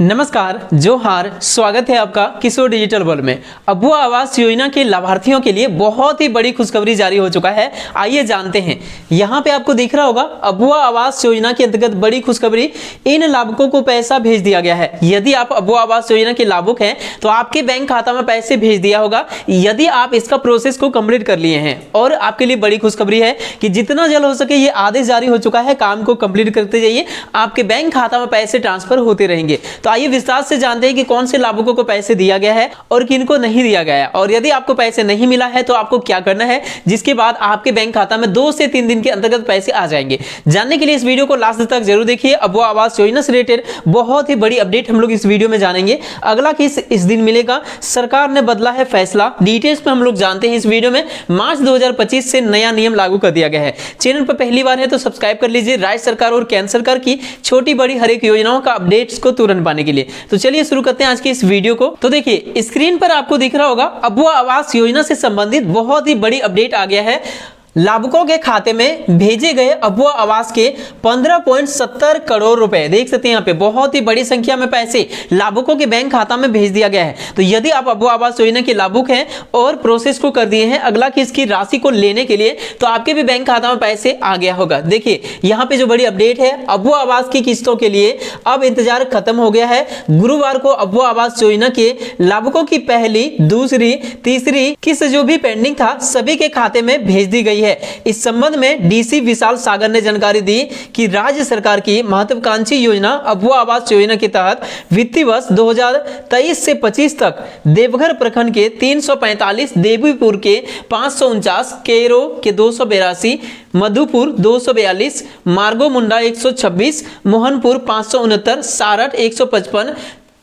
नमस्कार, जोहार, स्वागत है आपका किशोर डिजिटल वर्ल्ड में। अबुआ आवास योजना के लाभार्थियों के लिए बहुत ही बड़ी खुशखबरी जारी हो चुका है। आइए जानते हैं। यहाँ पे आपको दिख रहा होगा अबुआ आवास योजना के अंतर्गत बड़ी खुशखबरी, इन लाभुकों को पैसा भेज दिया गया है। यदि आप अबुआ आवास योजना के लाभुक हैं तो आपके बैंक खाता में पैसे भेज दिया होगा यदि आप इसका प्रोसेस को कंप्लीट कर लिए हैं। और आपके लिए बड़ी खुशखबरी है कि जितना जल्द हो सके ये आदेश जारी हो चुका है, काम को कंप्लीट करते जाइए, आपके बैंक खाता में पैसे ट्रांसफर होते रहेंगे। तो आइए विस्तार से जानते हैं कि कौन से लाभुकों को पैसे दिया गया है और किनको नहीं दिया गया है, और यदि आपको पैसे नहीं मिला है तो आपको क्या करना है, जिसके बाद आपके बैंक खाता में 2 से 3 दिन के अंतर्गत पैसे आ जाएंगे। जानने के लिए इस वीडियो को लास्ट तक जरूर देखिए। अबुआ आवास योजना से रिलेटेड बहुत ही बड़ी अपडेट हम लोग इस वीडियो में जानेंगे। अगला किस इस दिन मिलेगा, सरकार ने बदला है फैसला, डिटेल्स में हम लोग जानते हैं इस वीडियो में। मार्च 2025 से नया नियम लागू कर दिया गया है। चैनल पर पहली बार है तो सब्सक्राइब कर लीजिए राज्य सरकार और केंद्र सरकार की छोटी बड़ी हर एक योजनाओं का अपडेट्स को तुरंत पाने के लिए। तो चलिए शुरू करते हैं आज की इस वीडियो को। तो देखिए स्क्रीन पर आपको दिख रहा होगा अबुआ आवास योजना से संबंधित बहुत ही बड़ी अपडेट आ गया है। लाभुकों के खाते में भेजे गए अबुआ आवास के 15.70 करोड़ रुपए, देख सकते हैं यहाँ पे बहुत ही बड़ी संख्या में पैसे लाभुकों के बैंक खाता में भेज दिया गया है। तो यदि आप अबुआ आवास योजना के लाभुक हैं और प्रोसेस को कर दिए हैं अगला किस्त की राशि को लेने के लिए, तो आपके भी बैंक खाता में पैसे आ गया होगा। देखिए यहाँ पे जो बड़ी अपडेट है, अबुआ आवास की किस्तों के लिए अब इंतजार खत्म हो गया है। गुरुवार को अबुआ आवास योजना के लाभुकों की पहली, दूसरी, तीसरी किस्त जो भी पेंडिंग था सभी के खाते में भेज दी गई है। इस संबंध में डीसी विशाल सागर ने जानकारी दी कि राज्य सरकार की महत्वाकांक्षी योजना अबुआ आवास योजना के तहत वित्तीय वर्ष 2023 से 25 तक देवघर प्रखंड के 345, देवीपुर के 549, केरो के 282, मधुपुर 242, मार्गो मुंडा 126, मोहनपुर 569, सारठ 155,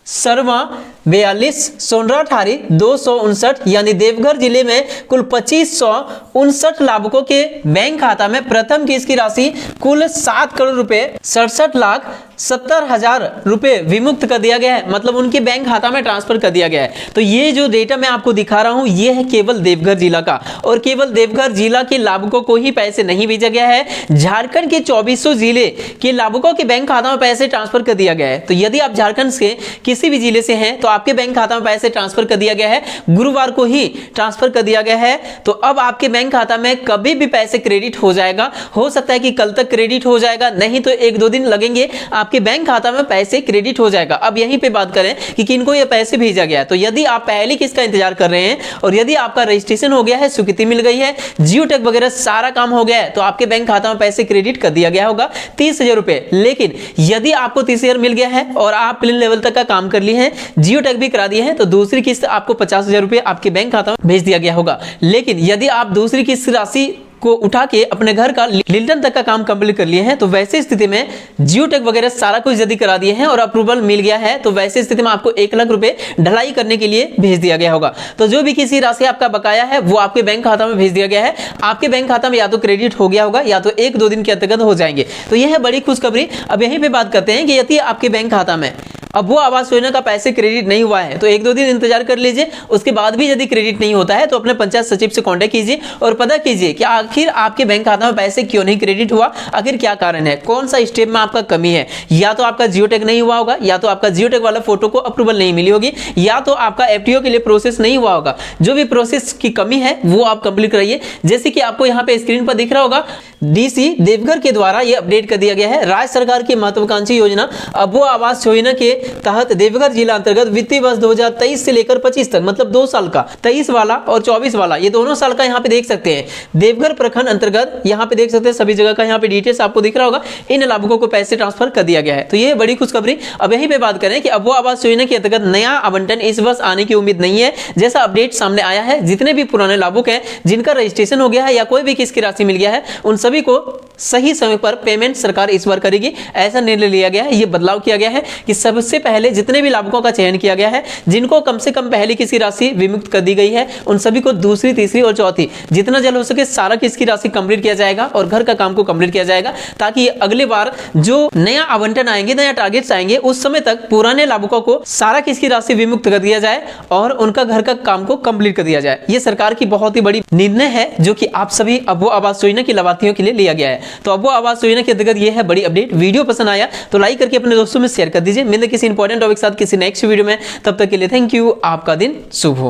सरवा 42, सोनराठारी 259, यानी देवघर जिले में कुल 2559 लाभुकों के बैंक खाता में प्रथम किस्त की राशि कुल 7 करोड़ रुपए 67,70,000 रुपए विमुक्त कर दिया गया है। मतलब उनके बैंक खाता में ट्रांसफर कर दिया गया है। तो ये जो डेटा मैं आपको दिखा रहा हूं ये है केवल देवघर जिला का, और केवल देवघर जिला के लाभुकों को ही पैसे नहीं भेजा गया है, झारखंड के 2400 जिले के लाभुकों के बैंक खाता में पैसे ट्रांसफर कर दिया गया है। तो यदि आप झारखंड से किसी भी जिले से हैं तो आपके बैंक खाता में पैसे ट्रांसफर कर दिया गया है, गुरुवार को ही ट्रांसफर कर दिया गया है। तो अब आपके बैंक खाता में कभी भी पैसे क्रेडिट हो जाएगा। हो सकता है कि कल तक क्रेडिट हो जाएगा, नहीं तो 1-2 दिन लगेंगे, आपके बैंक खाता में पैसे क्रेडिट हो जाएगा। अब यहीं पे बात करें कि किनको ये पैसे भेजा गया है। तो यदि आप पहली किस्त का इंतजार कर रहे हैं और यदि आपका रजिस्ट्रेशन हो गया है, स्वीकृति मिल गई है, जियो टैग वगैरह सारा काम हो गया है, तो आपके बैंक खाता में पैसे क्रेडिट कर दिया गया होगा 30,000 रुपए। लेकिन यदि आपको 30,000 मिल गया है और आप प्लेन लेवल तक का काम कर लिए हैं, जियो टैग भी करा दिए हैं, तो दूसरी किस्त आपको 50,000 रुपए आपके बैंक खाता में भेज दिया गया होगा। लेकिन यदि आप दूसरी किस्त राशि को उठा के अपने घर का लिल्टन तक का काम कंप्लीट कर लिए हैं, तो वैसे स्थिति में जियो टैग वगैरह सारा कुछ यदि करा दिए हैं और अप्रूवल मिल गया है, तो वैसे स्थिति में आपको 1 लाख रुपए ढलाई करने के लिए भेज दिया गया होगा। तो जो भी किसी राशि आपका बकाया है वो आपके बैंक खाता में भेज दिया गया है। आपके बैंक खाता में या तो क्रेडिट हो गया होगा या तो 1-2 दिन के अंतर्गत हो जाएंगे। तो यह है बड़ी खुशखबरी। अब यहीं पे बात करते हैं कि यदि आपके बैंक खाता में अबुआ आवास योजना का पैसे क्रेडिट नहीं हुआ है तो 1-2 दिन इंतजार कर लीजिए। उसके बाद भी यदि क्रेडिट नहीं होता है तो अपने पंचायत सचिव से कांटेक्ट कीजिए और पता कीजिए कि आखिर आपके बैंक खाता में पैसे क्यों नहीं क्रेडिट हुआ, आखिर क्या कारण है, कौन सा स्टेप में आपका कमी है। या तो आपका जियो टैग नहीं हुआ होगा, या तो आपका जियो टैग वाला फोटो को अप्रूवल नहीं मिली होगी, या तो आपका एफटीओ के लिए प्रोसेस नहीं हुआ होगा। जो भी प्रोसेस की कमी है वो आप कंप्लीट कराइए। जैसे कि आपको यहाँ पे स्क्रीन पर दिख रहा होगा, डीसी देवघर के द्वारा ये अपडेट कर दिया गया है। राज्य सरकार की महत्वाकांक्षी योजना अबुआ आवास योजना के तहत देवघर जिला अंतर्गत वित्तीय वर्ष 2023 से लेकर 25 तक, मतलब 2 साल का, 23 वाला और 24 वाला, ये दोनों साल का यहाँ पे देख सकते हैं। देवघर प्रखंड अंतर्गत यहाँ पे देख सकते हैं सभी जगह का यहाँ पे डिटेल्स आपको दिख रहा होगा। इन लाभुकों को पैसे ट्रांसफर कर दिया गया है। तो ये बड़ी खुशखबरी। अब यहीं पे बात करें कि अबुआ आवास योजना के अंतर्गत नया आवंटन इस वर्ष आने की उम्मीद नहीं है, जैसा अपडेट सामने आया है। जितने भी पुराने लाभुक हैं जिनका रजिस्ट्रेशन हो गया है या कोई भी किस्त की राशि मिल गया है, उन सभी को सही समय पर पेमेंट सरकार इस बार करेगी, ऐसा निर्णय लिया गया है। ये बदलाव किया गया है कि सबसे पहले जितने भी लाभुकों का चयन किया गया है, जिनको कम से कम पहली किस्त की राशि विमुक्त कर दी गई है, उन सभी को दूसरी, तीसरी और चौथी जितना जल्द हो सके सारा किस्त की राशि कंप्लीट किया जाएगा और घर का काम को कंप्लीट किया जाएगा, ताकि अगले बार जो नया आवंटन आएंगे, नया टारगेट्स आएंगे, उस समय तक पुराने लाभुकों को सारा किस्त की राशि विमुक्त कर दिया जाए और उनका घर का काम को कंप्लीट कर दिया जाए। ये सरकार की बहुत ही बड़ी निर्णय है जो कि आप सभी अबुआ आवास योजना के लाभार्थियों के लिए लिया गया है। तो अबुआ आवास योजना के अंतर्गत ये है बड़ी अपडेट। वीडियो पसंद आया तो लाइक करके अपने दोस्तों में शेयर कर दीजिए। मिलते किसी इंपॉर्टेंट टॉपिक के साथ किसी नेक्स्ट वीडियो में। तब तक के लिए थैंक यू, आपका दिन शुभ हो।